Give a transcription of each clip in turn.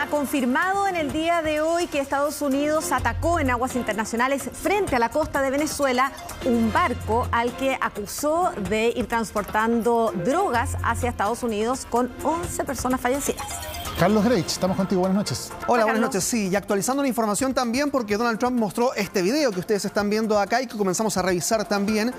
confirmado en el día de hoy que Estados Unidos atacó en aguas internacionales frente a la costa de Venezuela un barco al que acusó de ir transportando drogas hacia Estados Unidos con 11 personas fallecidas. Carlos Greich, estamos contigo, buenas noches. Hola, buenas noches. Sí, y actualizando la información también porque Donald Trump mostró este video que ustedes están viendo acá y que comenzamos a revisar también,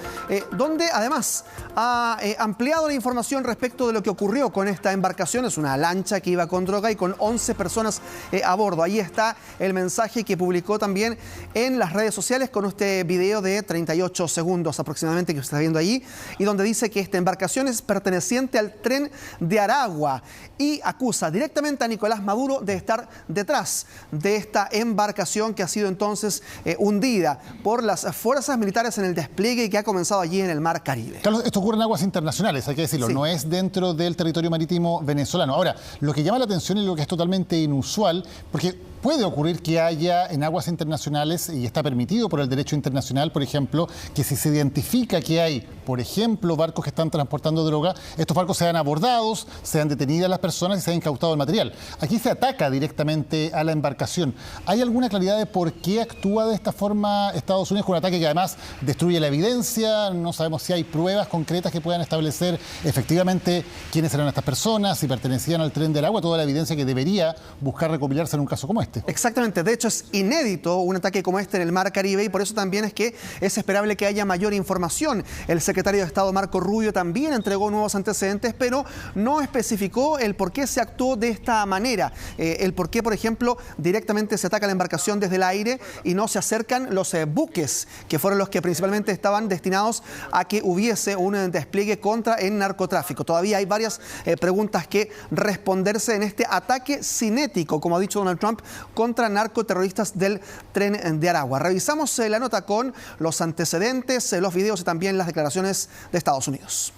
donde además ha ampliado la información respecto de lo que ocurrió con esta embarcación. Es una lancha que iba con droga y con 11 personas a bordo. Ahí está el mensaje que publicó también en las redes sociales con este video de 38 segundos aproximadamente que usted está viendo ahí, y donde dice que esta embarcación es perteneciente al tren de Aragua y acusa directamente a Nicolás Maduro de estar detrás de esta embarcación que ha sido entonces hundida por las fuerzas militares en el despliegue que ha comenzado allí en el Mar Caribe. Carlos, esto ocurre en aguas internacionales, hay que decirlo, sí. No es dentro del territorio marítimo venezolano. Ahora, lo que llama la atención y lo que es totalmente inusual, porque puede ocurrir que haya en aguas internacionales, y está permitido por el derecho internacional, por ejemplo, que si se identifica que hay, por ejemplo, barcos que están transportando droga, estos barcos sean abordados, sean detenidas las personas y se haya incautado el material. Aquí se ataca directamente a la embarcación. ¿Hay alguna claridad de por qué actúa de esta forma Estados Unidos con un ataque que además destruye la evidencia? No sabemos si hay pruebas concretas que puedan establecer efectivamente quiénes eran estas personas, si pertenecían al tren del agua, toda la evidencia que debería buscar recopilarse en un caso como este. Exactamente, de hecho es inédito un ataque como este en el Mar Caribe y por eso también es que es esperable que haya mayor información. El secretario de Estado Marco Rubio también entregó nuevos antecedentes, pero no especificó el por qué se actuó de esta manera, el por qué, por ejemplo, directamente se ataca la embarcación desde el aire y no se acercan los buques, que fueron los que principalmente estaban destinados a que hubiese un despliegue contra el narcotráfico. Todavía hay varias preguntas que responderse en este ataque cinético, como ha dicho Donald Trump, contra narcoterroristas del tren de Aragua. Revisamos la nota con los antecedentes, los videos y también las declaraciones de Estados Unidos.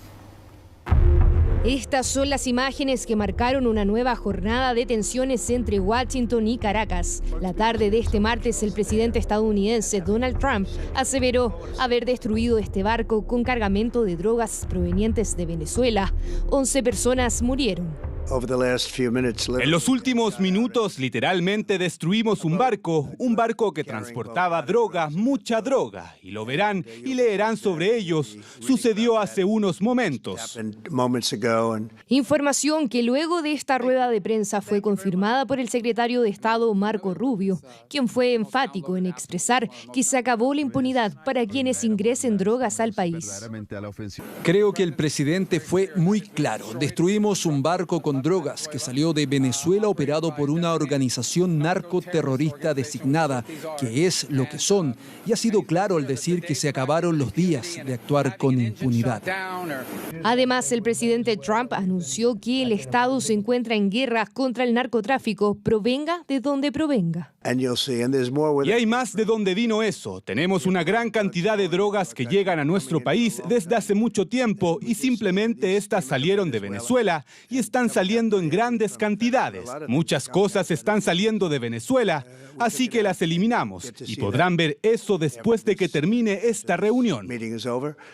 Estas son las imágenes que marcaron una nueva jornada de tensiones entre Washington y Caracas. La tarde de este martes, el presidente estadounidense Donald Trump aseveró haber destruido este barco con cargamento de drogas provenientes de Venezuela. 11 personas murieron. En los últimos minutos, literalmente destruimos un barco que transportaba droga, mucha droga, y lo verán y leerán sobre ellos. Sucedió hace unos momentos. Información que luego de esta rueda de prensa fue confirmada por el secretario de Estado Marco Rubio, quien fue enfático en expresar que se acabó la impunidad para quienes ingresen drogas al país. Creo que el presidente fue muy claro. Destruimos un barco con drogas que salió de Venezuela operado por una organización narcoterrorista designada, que es lo que son, y ha sido claro al decir que se acabaron los días de actuar con impunidad. Además, el presidente Trump anunció que el Estado se encuentra en guerra contra el narcotráfico, provenga de donde provenga. Y hay más de donde vino eso. Tenemos una gran cantidad de drogas que llegan a nuestro país desde hace mucho tiempo y simplemente estas salieron de Venezuela y están saliendo en grandes cantidades. Muchas cosas están saliendo de Venezuela, así que las eliminamos y podrán ver eso después de que termine esta reunión.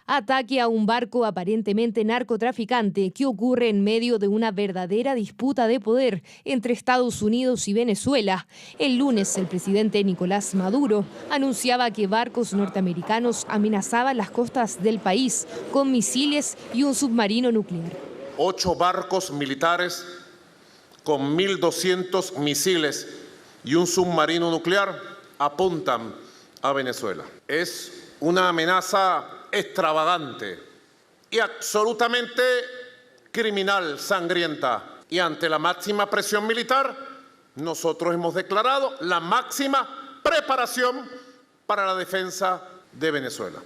Ataque a un barco aparentemente narcotraficante que ocurre en medio de una verdadera disputa de poder entre Estados Unidos y Venezuela. El lunes, el presidente Nicolás Maduro anunciaba que barcos norteamericanos amenazaban las costas del país con misiles y un submarino nuclear. 8 barcos militares con 1.200 misiles y un submarino nuclear apuntan a Venezuela. Es una amenaza extravagante y absolutamente criminal, sangrienta. Y ante la máxima presión militar, nosotros hemos declarado la máxima preparación para la defensa de Venezuela.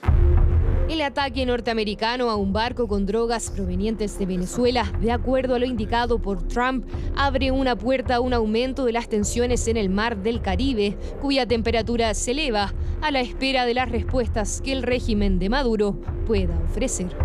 El ataque norteamericano a un barco con drogas provenientes de Venezuela, de acuerdo a lo indicado por Trump, abre una puerta a un aumento de las tensiones en el Mar del Caribe, cuya temperatura se eleva a la espera de las respuestas que el régimen de Maduro pueda ofrecer.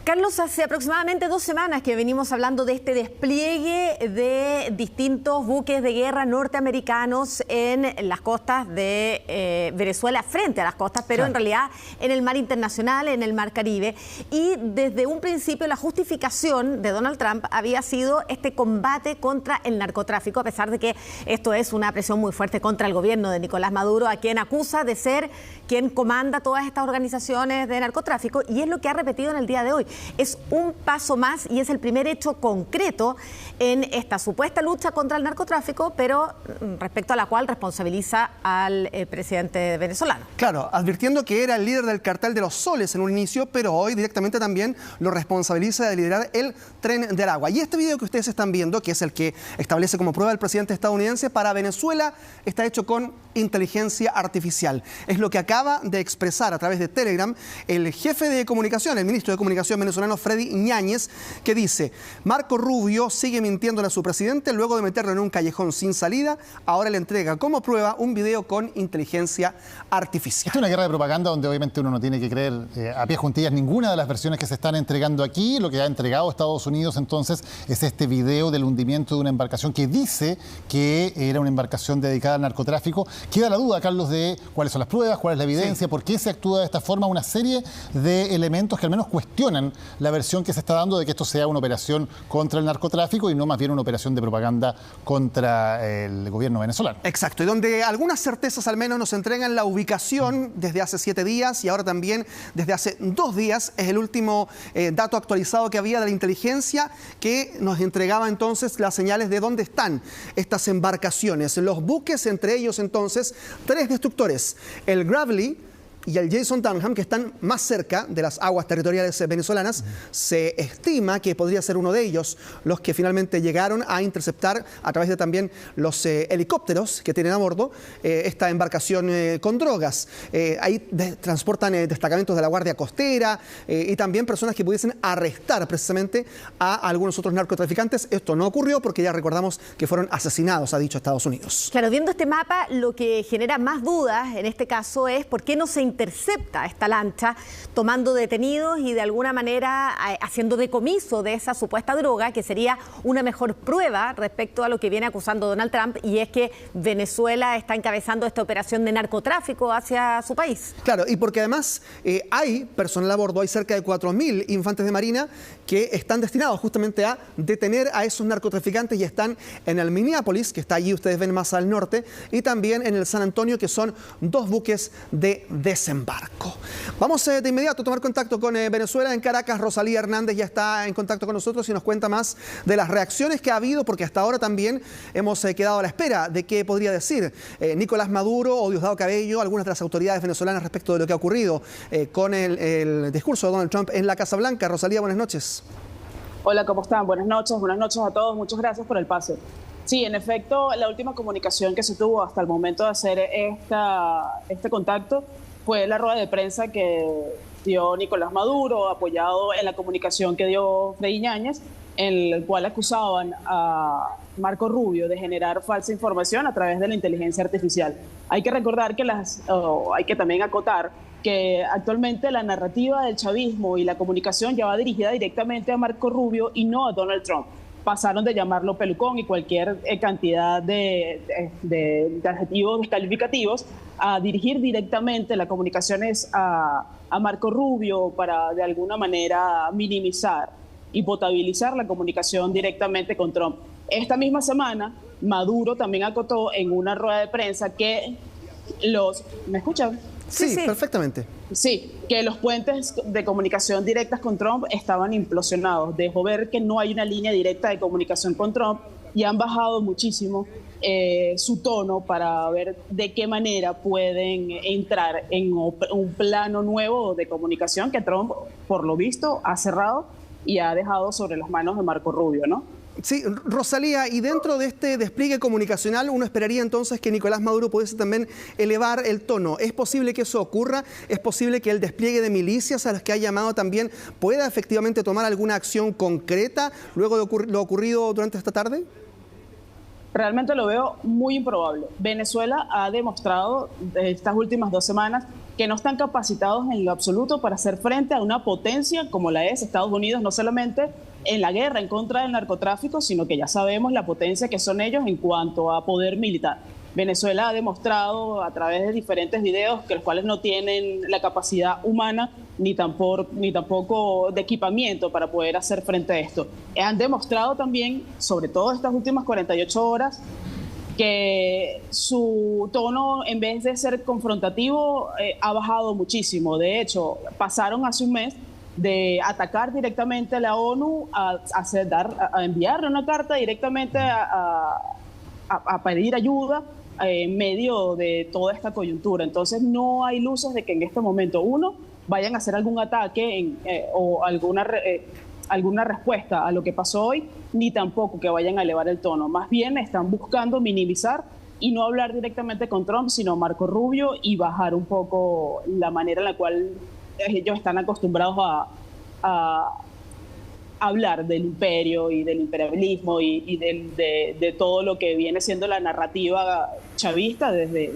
Carlos, hace aproximadamente 2 semanas que venimos hablando de este despliegue de distintos buques de guerra norteamericanos en las costas de Venezuela, frente a las costas, pero en realidad en el mar internacional, en el mar Caribe. Y desde un principio la justificación de Donald Trump había sido este combate contra el narcotráfico, a pesar de que esto es una presión muy fuerte contra el gobierno de Nicolás Maduro, a quien acusa de ser quien comanda todas estas organizaciones de narcotráfico, y es lo que ha repetido en el día de hoy. Es un paso más y es el primer hecho concreto en esta supuesta lucha contra el narcotráfico, pero respecto a la cual responsabiliza al presidente venezolano. Claro, advirtiendo que era el líder del cartel de los soles en un inicio, pero hoy directamente también lo responsabiliza de liderar el tren del agua. Y este video que ustedes están viendo, que es el que establece como prueba el presidente estadounidense para Venezuela, está hecho con inteligencia artificial. Es lo que acaba de expresar a través de Telegram el jefe de comunicación, el ministro de Comunicación venezolano Freddy Ñáñez, que dice: Marco Rubio sigue mintiéndole a su presidente luego de meterlo en un callejón sin salida. Ahora le entrega como prueba un video con inteligencia artificial. Esta es una guerra de propaganda donde obviamente uno no tiene que creer a pie juntillas ninguna de las versiones que se están entregando aquí. Lo que ha entregado Estados Unidos entonces es este video del hundimiento de una embarcación que dice que era una embarcación dedicada al narcotráfico. Queda la duda, Carlos, de cuáles son las pruebas, cuál es la evidencia, por qué se actúa de esta forma. Una serie de elementos que al menos cuestionan la versión que se está dando de que esto sea una operación contra el narcotráfico y no más bien una operación de propaganda contra el gobierno venezolano. Exacto, y donde algunas certezas al menos nos entregan la ubicación desde hace 7 días y ahora también desde hace 2 días. Es el último dato actualizado que había de la inteligencia que nos entregaba entonces las señales de dónde están estas embarcaciones. Los buques, entre ellos entonces 3 destructores, el Gravely y el Jason Dunham, que están más cerca de las aguas territoriales venezolanas. Se estima que podría ser uno de ellos los que finalmente llegaron a interceptar a través de también los helicópteros que tienen a bordo esta embarcación con drogas. Ahí transportan destacamentos de la Guardia Costera y también personas que pudiesen arrestar precisamente a algunos otros narcotraficantes. Esto no ocurrió porque ya recordamos que fueron asesinados, ha dicho Estados Unidos. Claro, viendo este mapa, lo que genera más dudas en este caso es por qué no se intercepta esta lancha tomando detenidos y de alguna manera haciendo decomiso de esa supuesta droga, que sería una mejor prueba respecto a lo que viene acusando Donald Trump, y es que Venezuela está encabezando esta operación de narcotráfico hacia su país. Claro, y porque además hay personal a bordo, hay cerca de 4.000 infantes de marina que están destinados justamente a detener a esos narcotraficantes y están en el Minneapolis, que está allí, ustedes ven más al norte, y también en el San Antonio, que son 2 buques de desembarco. Vamos de inmediato a tomar contacto con Venezuela. En Caracas, Rosalía Hernández ya está en contacto con nosotros y nos cuenta más de las reacciones que ha habido, porque hasta ahora también hemos quedado a la espera de qué podría decir Nicolás Maduro o Diosdado Cabello, algunas de las autoridades venezolanas respecto de lo que ha ocurrido con el discurso de Donald Trump en la Casa Blanca. Rosalía, buenas noches. Hola, ¿cómo están? Buenas noches a todos. Muchas gracias por el pase. Sí, en efecto, la última comunicación que se tuvo hasta el momento de hacer este contacto fue la rueda de prensa que dio Nicolás Maduro, apoyado en la comunicación que dio Freddy Ñáñez, en el cual acusaban a Marco Rubio de generar falsa información a través de la inteligencia artificial. Hay que recordar que hay que también acotar que actualmente la narrativa del chavismo y la comunicación ya va dirigida directamente a Marco Rubio y no a Donald Trump. Pasaron de llamarlo pelucón y cualquier cantidad de adjetivos descalificativos a dirigir directamente las comunicaciones a Marco Rubio para de alguna manera minimizar y potabilizar la comunicación directamente con Trump. Esta misma semana, Maduro también acotó en una rueda de prensa que ¿me escuchan? Sí, perfectamente. Sí, que los puentes de comunicación directas con Trump estaban implosionados. Dejó ver que no hay una línea directa de comunicación con Trump y han bajado muchísimo su tono para ver de qué manera pueden entrar en un plano nuevo de comunicación que Trump, por lo visto, ha cerrado y ha dejado sobre las manos de Marco Rubio, ¿no? Sí, Rosalía, y dentro de este despliegue comunicacional uno esperaría entonces que Nicolás Maduro pudiese también elevar el tono. ¿Es posible que eso ocurra? ¿Es posible que el despliegue de milicias a las que ha llamado también pueda efectivamente tomar alguna acción concreta luego de lo ocurrido durante esta tarde? Realmente lo veo muy improbable. Venezuela ha demostrado estas últimas 2 semanas que no están capacitados en lo absoluto para hacer frente a una potencia como la es Estados Unidos, no solamente en la guerra en contra del narcotráfico, sino que ya sabemos la potencia que son ellos en cuanto a poder militar. Venezuela ha demostrado a través de diferentes videos que los cuales no tienen la capacidad humana ni tampoco de equipamiento para poder hacer frente a esto. Han demostrado también, sobre todo estas últimas 48 horas, que su tono, en vez de ser confrontativo, ha bajado muchísimo. De hecho, pasaron hace un mes de atacar directamente a la ONU a enviarle una carta directamente a pedir ayuda en medio de toda esta coyuntura. Entonces no hay luces de que en este momento, uno, vayan a hacer algún ataque o alguna respuesta a lo que pasó hoy, ni tampoco que vayan a elevar el tono. Más bien están buscando minimizar y no hablar directamente con Trump, sino Marco Rubio, y bajar un poco la manera en la cual ellos están acostumbrados a hablar del imperio y del imperialismo y de todo lo que viene siendo la narrativa chavista desde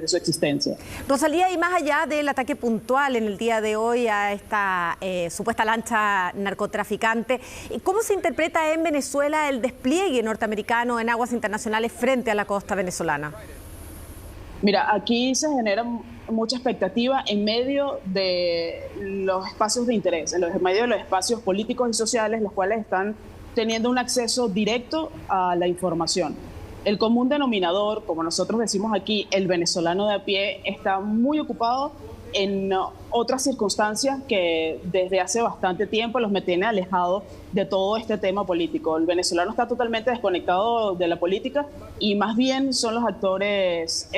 su existencia. Rosalía, y más allá del ataque puntual en el día de hoy a esta supuesta lancha narcotraficante, ¿cómo se interpreta en Venezuela el despliegue norteamericano en aguas internacionales frente a la costa venezolana? Mira, aquí se genera mucha expectativa en medio de los espacios de interés, en medio de los espacios políticos y sociales, los cuales están teniendo un acceso directo a la información. El común denominador, como nosotros decimos aquí, el venezolano de a pie, está muy ocupado en otras circunstancias que desde hace bastante tiempo los mantiene alejados de todo este tema político. El venezolano está totalmente desconectado de la política y más bien son los actores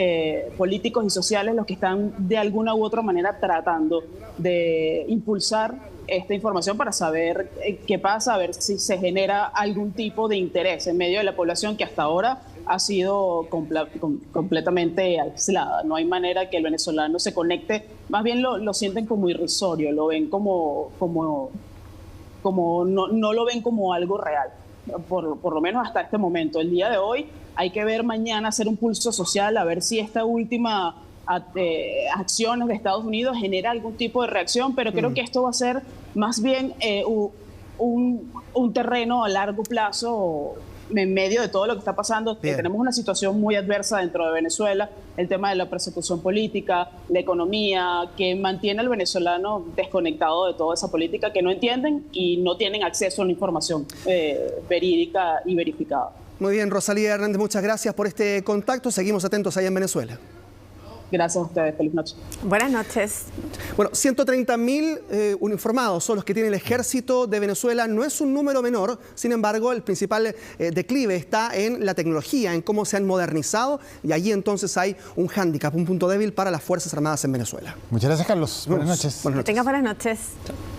políticos y sociales los que están de alguna u otra manera tratando de impulsar esta información para saber qué pasa, a ver si se genera algún tipo de interés en medio de la población que hasta ahora ha sido completamente aislada. No hay manera que el venezolano se conecte, más bien lo sienten como irrisorio, lo ven como no lo ven como algo real, por lo menos hasta este momento. El día de hoy hay que ver mañana, hacer un pulso social, a ver si esta última acciones de Estados Unidos genera algún tipo de reacción, pero creo que esto va a ser más bien un terreno a largo plazo en medio de todo lo que está pasando. Tenemos una situación muy adversa dentro de Venezuela, el tema de la persecución política, la economía, que mantiene al venezolano desconectado de toda esa política, que no entienden y no tienen acceso a una información verídica y verificada. Muy bien, Rosalía Hernández, muchas gracias por este contacto. Seguimos atentos allá en Venezuela. Gracias a ustedes. Feliz noche. Buenas noches. Bueno, 130.000 uniformados son los que tiene el ejército de Venezuela. No es un número menor, sin embargo, el principal declive está en la tecnología, en cómo se han modernizado, y allí entonces hay un hándicap, un punto débil para las Fuerzas Armadas en Venezuela. Muchas gracias, Carlos. Buenas noches. Que tengas buenas noches. Chao.